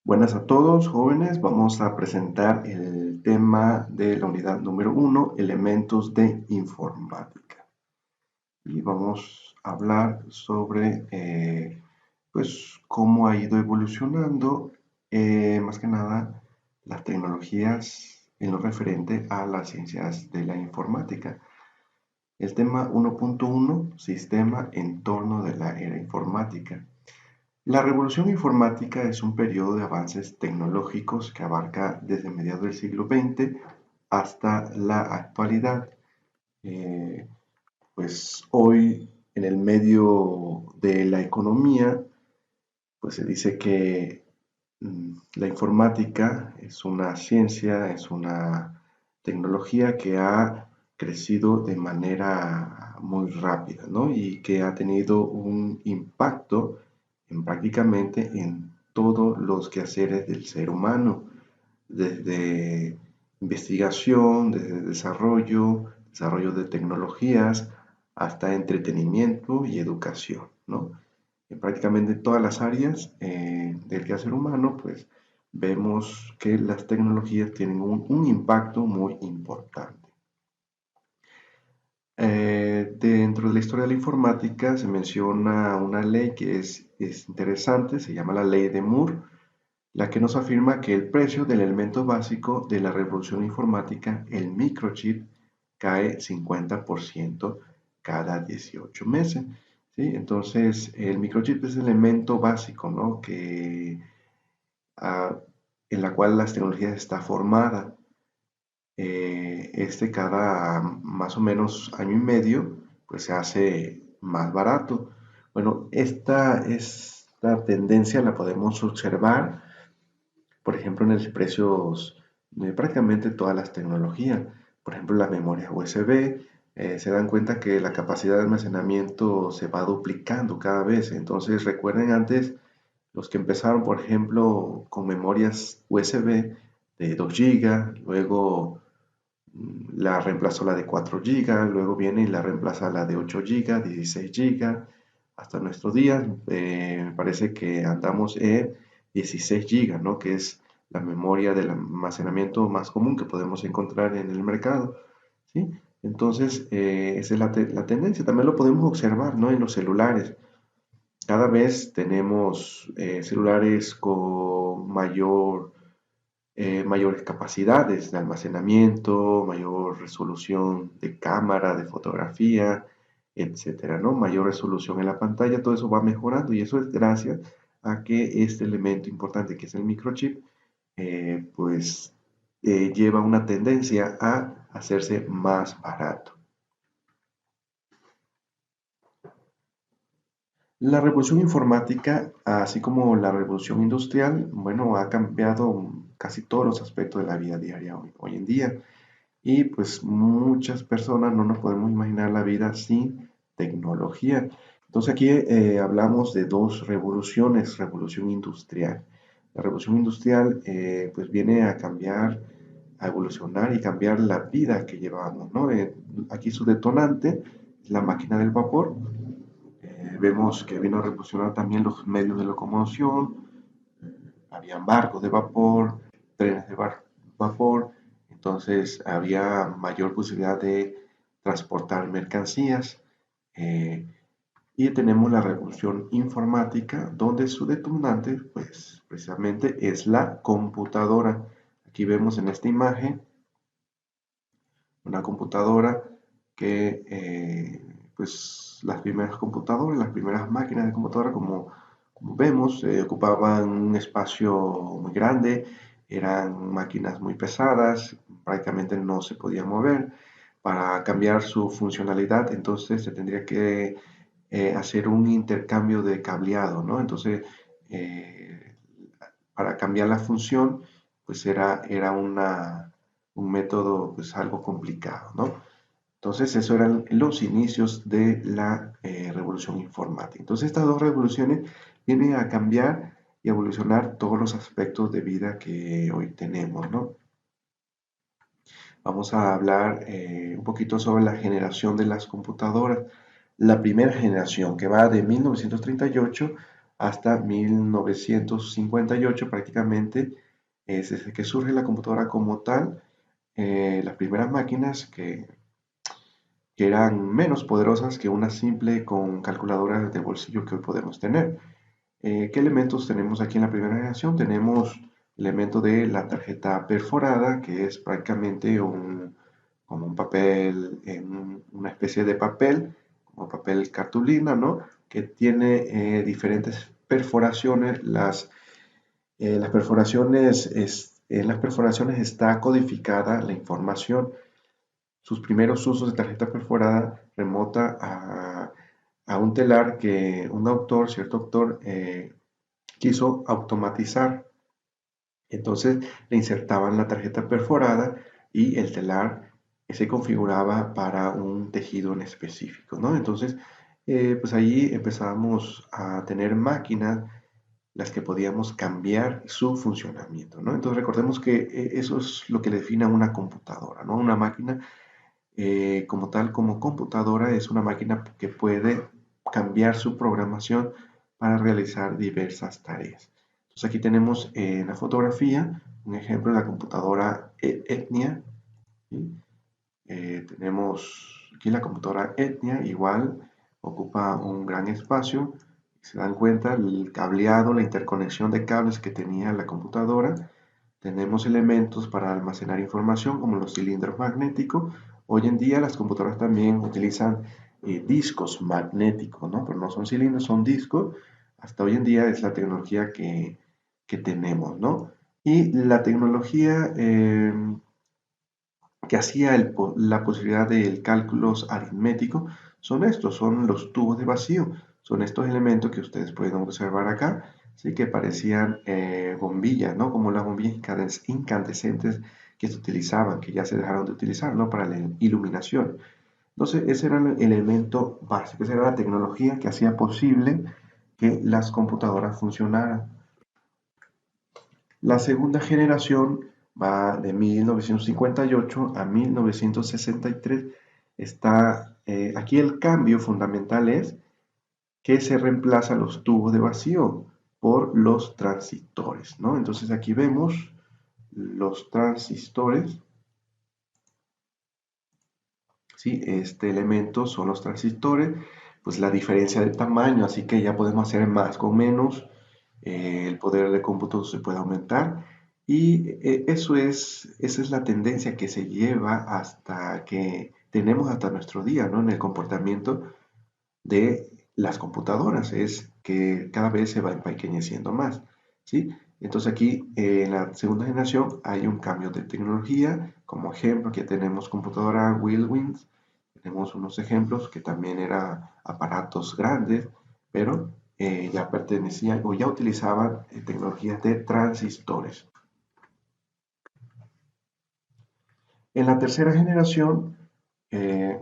Buenas a todos, jóvenes. Vamos a presentar el tema de la unidad número uno, elementos de informática. Y vamos a hablar sobre pues, cómo ha ido evolucionando, más que nada, las tecnologías en lo referente a las ciencias de la informática. El tema 1.1, sistema en torno de la era informática. La revolución informática es un periodo de avances tecnológicos que abarca desde mediados del siglo XX hasta la actualidad. Eh, pues hoy, en el medio de la economía, pues se dice que la informática es una ciencia, es una tecnología que ha crecido de manera muy rápida, ¿no? Y que ha tenido un impacto prácticamente en todos los quehaceres del ser humano, desde investigación, desde desarrollo de tecnologías, hasta entretenimiento y educación, ¿no? En prácticamente todas las áreas del quehacer humano, pues vemos que las tecnologías tienen un impacto muy importante. Dentro de la historia de la informática se menciona una ley que es interesante, se llama la ley de Moore, la que nos afirma que el precio del elemento básico de la revolución informática, el microchip, cae 50% cada 18 meses. ¿Sí? Entonces, el microchip es el elemento básico, ¿no? Ah, en la cual las tecnologías está formada. Cada más o menos año y medio, pues se hace más barato. Bueno, esta tendencia la podemos observar, por ejemplo, en los precios de prácticamente todas las tecnologías. Por ejemplo, las memorias USB, se dan cuenta que la capacidad de almacenamiento se va duplicando cada vez. Entonces, recuerden antes los que empezaron, por ejemplo, con memorias USB de 2 GB, luego la reemplazó la de 4 GB, luego viene y la reemplaza la de 8 GB, 16 GB, hasta nuestros días. Me parece que andamos en 16 GB, ¿no? Que es la memoria del almacenamiento más común que podemos encontrar en el mercado, ¿sí? Entonces, esa es la tendencia. También lo podemos observar, ¿no? En los celulares. Cada vez tenemos celulares con mayores capacidades de almacenamiento, mayor resolución de cámara, de fotografía, etcétera, ¿no? Mayor resolución en la pantalla, todo eso va mejorando y eso es gracias a que este elemento importante que es el microchip, lleva una tendencia a hacerse más barato. La revolución informática, así como la revolución industrial, bueno, ha cambiado casi todos los aspectos de la vida diaria hoy en día. Y pues muchas personas no nos podemos imaginar la vida sin tecnología. Entonces aquí hablamos de dos revoluciones, revolución industrial. La revolución industrial pues viene a cambiar, a evolucionar y cambiar la vida que llevamos, ¿no? Aquí su detonante es la máquina del vapor. Vemos que vino a revolucionar también los medios de locomoción, habían barcos de vapor, trenes de vapor, entonces había mayor posibilidad de transportar mercancías. eh, y tenemos la revolución informática, donde su detonante, pues precisamente es la computadora. Aquí vemos en esta imagen una computadora que, pues las primeras computadoras, las primeras máquinas de computadora, como vemos, ocupaban un espacio muy grande, eran máquinas muy pesadas, prácticamente no se podían mover. Para cambiar su funcionalidad, entonces se tendría que hacer un intercambio de cableado, ¿no? Entonces, eh, para cambiar la función, pues era un método pues algo complicado, ¿no? Entonces, eso eran los inicios de la revolución informática. Entonces, estas dos revoluciones vienen a cambiar y evolucionar todos los aspectos de vida que hoy tenemos, ¿no? Vamos a hablar un poquito sobre la generación de las computadoras. La primera generación, que va de 1938 hasta 1958 prácticamente es desde que surge la computadora como tal. Las primeras máquinas que eran menos poderosas que una simple con calculadora de bolsillo que hoy podemos tener. ¿Qué elementos tenemos aquí en la primera generación? Tenemos el elemento de la tarjeta perforada, que es prácticamente como un papel, una especie de papel, como papel cartulina, ¿no? Que tiene diferentes perforaciones. En las perforaciones está codificada la información. Sus primeros usos de tarjeta perforada remota a un telar que un autor, cierto autor, quiso automatizar. Entonces le insertaban la tarjeta perforada y el telar se configuraba para un tejido en específico, ¿no? Entonces, pues ahí empezábamos a tener máquinas las que podíamos cambiar su funcionamiento, ¿no? Entonces recordemos que eso es lo que le define a una computadora, ¿no? Una máquina como tal, como computadora, es una máquina que puede cambiar su programación para realizar diversas tareas. Entonces aquí tenemos en la fotografía un ejemplo de la computadora Etnia. ¿Sí? Tenemos aquí la computadora Etnia, igual ocupa un gran espacio. Se dan cuenta el cableado, la interconexión de cables que tenía la computadora. Tenemos elementos para almacenar información como los cilindros magnéticos. Hoy en día las computadoras también utilizan discos magnéticos, ¿no? Pero no son cilindros, son discos. Hasta hoy en día es la tecnología que tenemos, ¿no? Y la tecnología que hacía la posibilidad del cálculos aritméticos son estos, son los tubos de vacío, son estos elementos que ustedes pueden observar acá, ¿sí? Que parecían bombillas, ¿no? Como las bombillas incandescentes que se utilizaban, que ya se dejaron de utilizar, ¿no? Para la iluminación. Entonces, ese era el elemento básico, esa era la tecnología que hacía posible que las computadoras funcionaran. La segunda generación va de 1958 a 1963. Está, aquí el cambio fundamental es que se reemplazan los tubos de vacío por los transistores, ¿no? Entonces aquí vemos los transistores, ¿sí? Este elemento son los transistores, pues la diferencia de tamaño, así que ya podemos hacer más con menos, el poder de cómputo se puede aumentar y esa es la tendencia que se lleva hasta que tenemos hasta nuestro día, ¿no? En el comportamiento de las computadoras, es que cada vez se va empequeñeciendo más, ¿sí? Entonces aquí en la segunda generación hay un cambio de tecnología, como ejemplo que tenemos computadora Whirlwind, tenemos unos ejemplos que también eran aparatos grandes, pero ya pertenecían o ya utilizaban tecnologías de transistores. En la tercera generación, eh,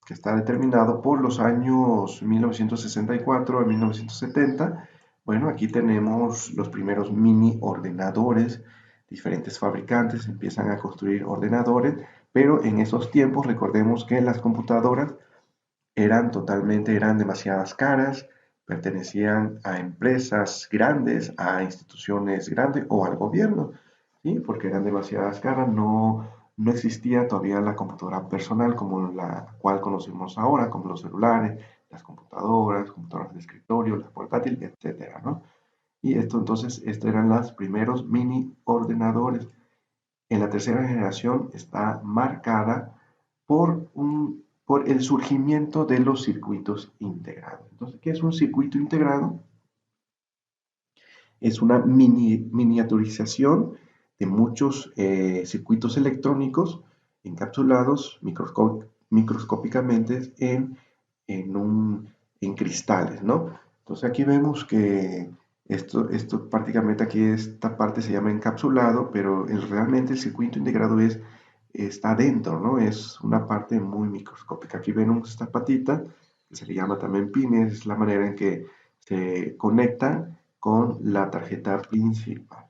que está determinado por los años 1964 a 1970, bueno, aquí tenemos los primeros mini ordenadores, diferentes fabricantes empiezan a construir ordenadores, pero en esos tiempos recordemos que las computadoras eran demasiadas caras, pertenecían a empresas grandes, a instituciones grandes o al gobierno, ¿sí? Porque eran demasiadas caras, no existía todavía la computadora personal como la cual conocemos ahora, como los celulares, las computadoras de escritorio, las portátiles, etcétera, ¿no? Y esto entonces, estos eran los primeros mini ordenadores. En la tercera generación está marcada por el surgimiento de los circuitos integrados. Entonces, ¿qué es un circuito integrado? Es una miniaturización de muchos circuitos electrónicos encapsulados microscópicamente en cristales, ¿no? Entonces aquí vemos que esto prácticamente aquí esta parte se llama encapsulado, pero realmente el circuito integrado está dentro, ¿no? Es una parte muy microscópica. Aquí ven esta patita, que se le llama también pines, es la manera en que se conectan con la tarjeta principal.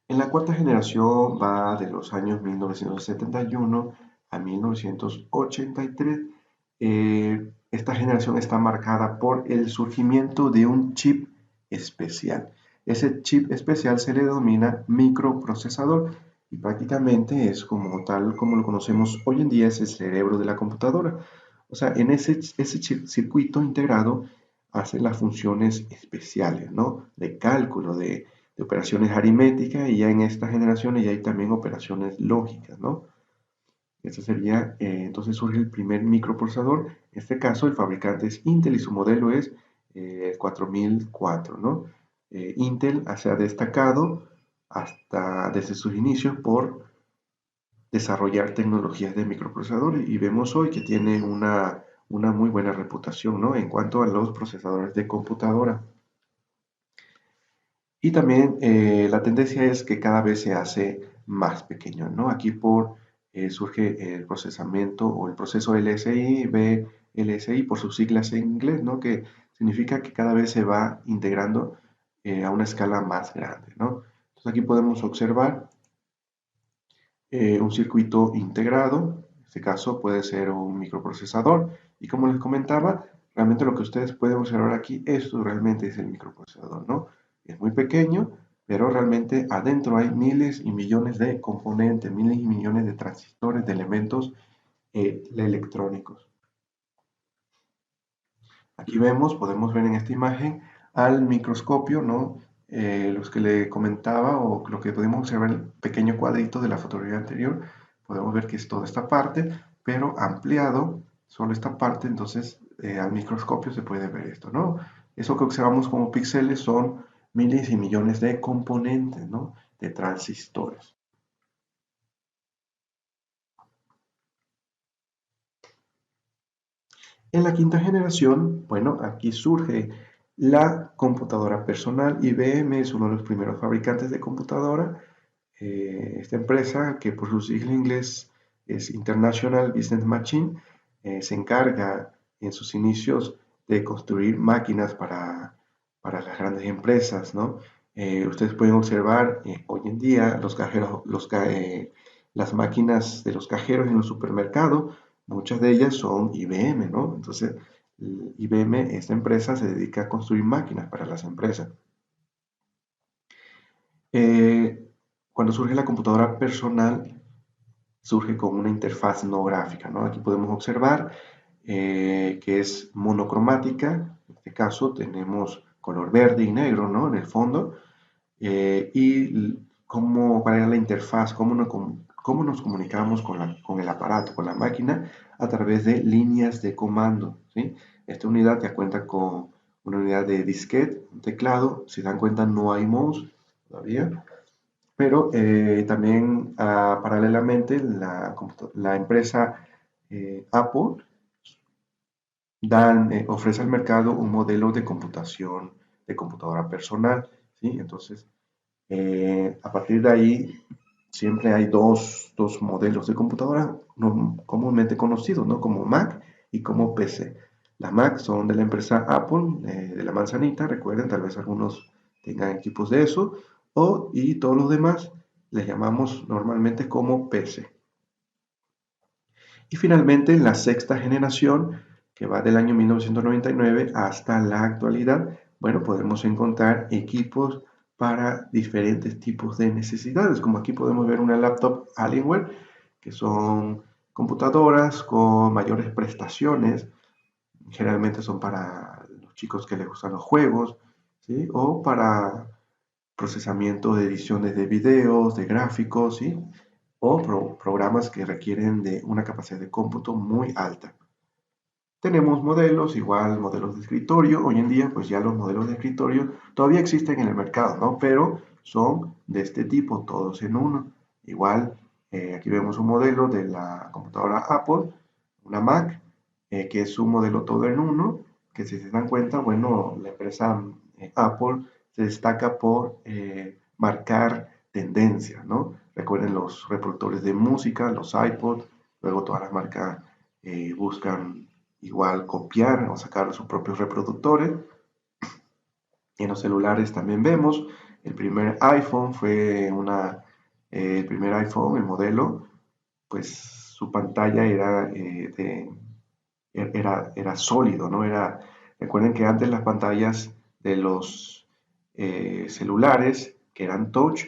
En la cuarta generación va de los años 1971 a 1983. esta generación está marcada por el surgimiento de un chip especial. Ese chip especial se le denomina microprocesador y prácticamente es como tal como lo conocemos hoy en día, es el cerebro de la computadora. O sea, en ese circuito integrado hace las funciones especiales, ¿no? De cálculo, de operaciones aritméticas y ya en esta generación ya hay también operaciones lógicas, ¿no? Este sería, entonces surge el primer microprocesador. En este caso, el fabricante es Intel y su modelo es 4004, ¿no? Intel se ha destacado hasta desde sus inicios por desarrollar tecnologías de microprocesadores y vemos hoy que tiene una muy buena reputación, ¿no? En cuanto a los procesadores de computadora. Y también la tendencia es que cada vez se hace más pequeño, ¿no? Aquí surge el procesamiento o el proceso LSI, VLSI por sus siglas en inglés, ¿no? Que significa que cada vez se va integrando a una escala más grande, ¿no? Entonces aquí podemos observar un circuito integrado, en este caso puede ser un microprocesador, y como les comentaba, realmente lo que ustedes pueden observar aquí, esto realmente es el microprocesador, ¿no? Es muy pequeño, pero realmente adentro hay miles y millones de componentes, miles y millones de transistores, de elementos electrónicos. Aquí podemos ver en esta imagen al microscopio, ¿no? Los que le comentaba o lo que podemos observar en el pequeño cuadrito de la fotografía anterior, podemos ver que es toda esta parte, pero ampliado solo esta parte, entonces al microscopio se puede ver esto, ¿no? Eso que observamos como píxeles son miles y millones de componentes, ¿no? De transistores. En la quinta generación, bueno, aquí surge la computadora personal. IBM es uno de los primeros fabricantes de computadora. Esta empresa, que por su sigla en inglés es International Business Machine, se encarga en sus inicios de construir máquinas para las grandes empresas, ¿no? Ustedes pueden observar hoy en día las máquinas de los cajeros en los supermercados, muchas de ellas son IBM, ¿no? Entonces, IBM, esta empresa, se dedica a construir máquinas para las empresas. Eh, Cuando surge la computadora personal, surge con una interfaz no gráfica, ¿no? Aquí podemos observar que es monocromática, en este caso tenemos color verde y negro, ¿no? En el fondo, y cuál era la interfaz, cómo nos comunicamos con el aparato, con la máquina, a través de líneas de comando, ¿sí? Esta unidad ya cuenta con una unidad de disquete, un teclado, si dan cuenta no hay mouse todavía, pero también paralelamente la empresa Apple ofrece al mercado un modelo de computación, de computadora personal, ¿sí? Entonces, a partir de ahí, siempre hay dos modelos de computadora comúnmente conocidos, ¿no? Como Mac y como PC. Las Mac son de la empresa Apple, de la manzanita, recuerden, tal vez algunos tengan equipos de eso, y todos los demás les llamamos normalmente como PC. Y finalmente, la sexta generación, que va del año 1999 hasta la actualidad, bueno, podemos encontrar equipos para diferentes tipos de necesidades, como aquí podemos ver una laptop Alienware, que son computadoras con mayores prestaciones, generalmente son para los chicos que les gustan los juegos, ¿sí? O para procesamiento de ediciones de videos, de gráficos, ¿sí? O programas que requieren de una capacidad de cómputo muy alta. Tenemos modelos, igual modelos de escritorio. Hoy en día, pues ya los modelos de escritorio todavía existen en el mercado, ¿no? Pero son de este tipo, todos en uno. Igual, aquí vemos un modelo de la computadora Apple, una Mac, que es un modelo todo en uno, que si se dan cuenta, bueno, la empresa Apple se destaca por marcar tendencias, ¿no? Recuerden los reproductores de música, los iPod, luego todas las marcas buscan igual copiar o sacar sus propios reproductores. En los celulares también vemos, el primer iPhone el primer iPhone, el modelo, pues su pantalla era era sólido, ¿no? Recuerden que antes las pantallas de los celulares, que eran touch,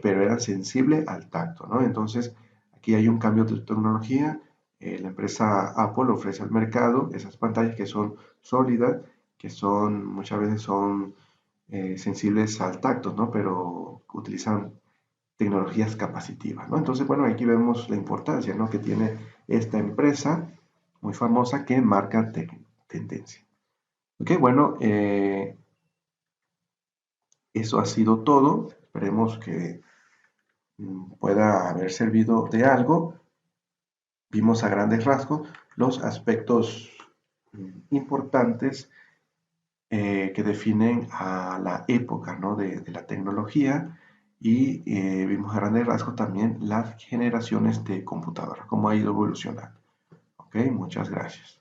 pero eran sensibles al tacto, ¿no? Entonces, aquí hay un cambio de tecnología. La empresa Apple ofrece al mercado esas pantallas que son sólidas, que son, muchas veces son sensibles al tacto, ¿no? Pero utilizan tecnologías capacitivas, ¿no? Entonces, bueno, aquí vemos la importancia, ¿no? Que tiene esta empresa muy famosa que marca tendencia. Ok, bueno, eso ha sido todo. Esperemos que pueda haber servido de algo. Vimos a grandes rasgos los aspectos importantes que definen a la época, ¿no? de la tecnología y vimos a grandes rasgos también las generaciones de computadoras, cómo ha ido evolucionando. Ok, muchas gracias.